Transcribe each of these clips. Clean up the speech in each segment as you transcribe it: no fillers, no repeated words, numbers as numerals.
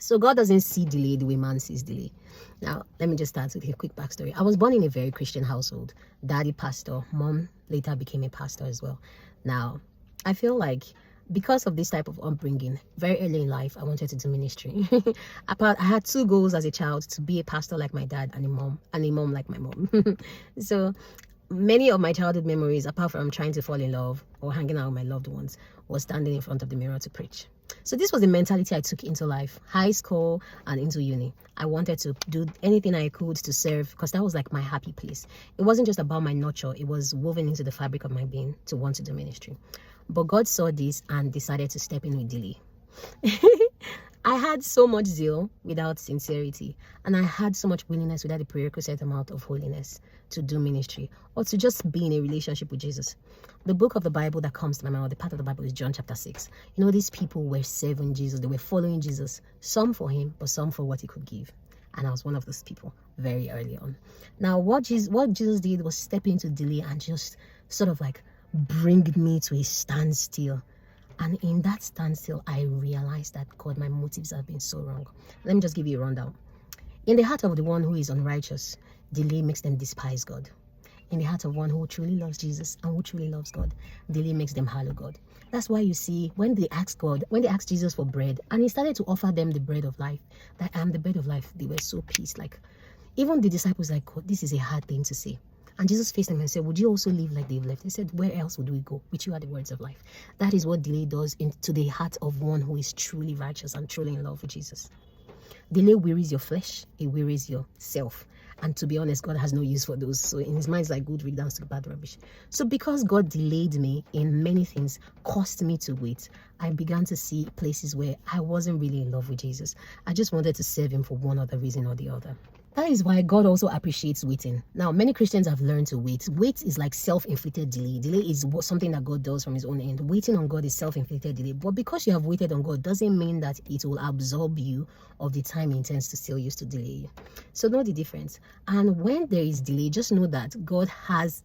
So God doesn't see delay the way man sees delay. Now, let me just start with a quick backstory. I was born in a very Christian household. Daddy pastor, mom later became a pastor as well. Now, I feel like because of this type of upbringing, very early in life, I wanted to do ministry. I had two goals as a child: to be a pastor like my dad, and a mom like my mom. So many of my childhood memories, apart from trying to fall in love or hanging out with my loved ones, was standing in front of the mirror to preach. So this was the mentality I took into life, high school and into uni. I wanted to do anything I could to serve, because that was like my happy place. It wasn't just about my nurture, it was woven into the fabric of my being to want to do ministry. But God saw this and decided to step in with delay. I had so much zeal without sincerity, and I had so much willingness without the prerequisite amount of holiness to do ministry or to just be in a relationship with Jesus. The book of the Bible that comes to my mind, or the part of the Bible, is John chapter 6. You know, these people were serving Jesus, they were following Jesus, some for him, but some for what he could give. And I was one of those people very early on. Now, what Jesus did was step into delay and just sort of like bring me to a standstill. And in that standstill, I realized that, God, my motives have been so wrong. Let me just give you a rundown. In the heart of the one who is unrighteous, delay makes them despise God. In the heart of one who truly loves Jesus and who truly loves God, delay makes them hallow God. That's why you see, when they asked Jesus for bread, and he started to offer them the bread of life, that I am the bread of life, they were so pleased. Like, even the disciples, like, God, this is a hard thing to say. And Jesus faced them and said, would you also live like they've lived? He said, where else would we go? With you are the words of life. That is what delay does into the heart of one who is truly righteous and truly in love with Jesus. Delay wearies your flesh, it wearies yourself. And to be honest, God has no use for those. So in his mind, it's like good read to bad rubbish. So because God delayed me in many things, caused me to wait, I began to see places where I wasn't really in love with Jesus. I just wanted to serve him for one other reason or the other. That is why God also appreciates waiting. Now, many Christians have learned to wait. Wait is like self-inflicted delay. Delay is something that God does from his own end. Waiting on God is self-inflicted delay. But because you have waited on God doesn't mean that it will absorb you of the time he intends to still use to delay you. So know the difference. And when there is delay, just know that God has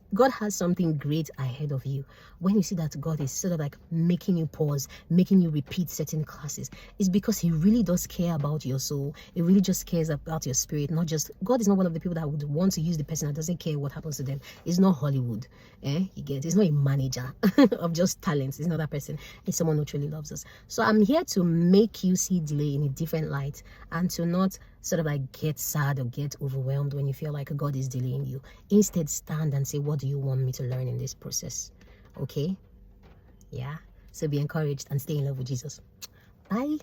something great ahead of you. When you see that God is sort of like making you pause, making you repeat certain classes, it's because he really does care about your soul. He really just cares about your spirit, not just God is not one of the people that would want to use the person that doesn't care what happens to them. It's not Hollywood. You get, it's not a manager of just talents. It's not that person. It's someone who truly loves us. So I'm here to make you see delay in a different light, and to not sort of like get sad or get overwhelmed when you feel like God is delaying you. Instead, stand and say, what do you want me to learn in this process? Okay? Yeah. So be encouraged and stay in love with Jesus. Bye.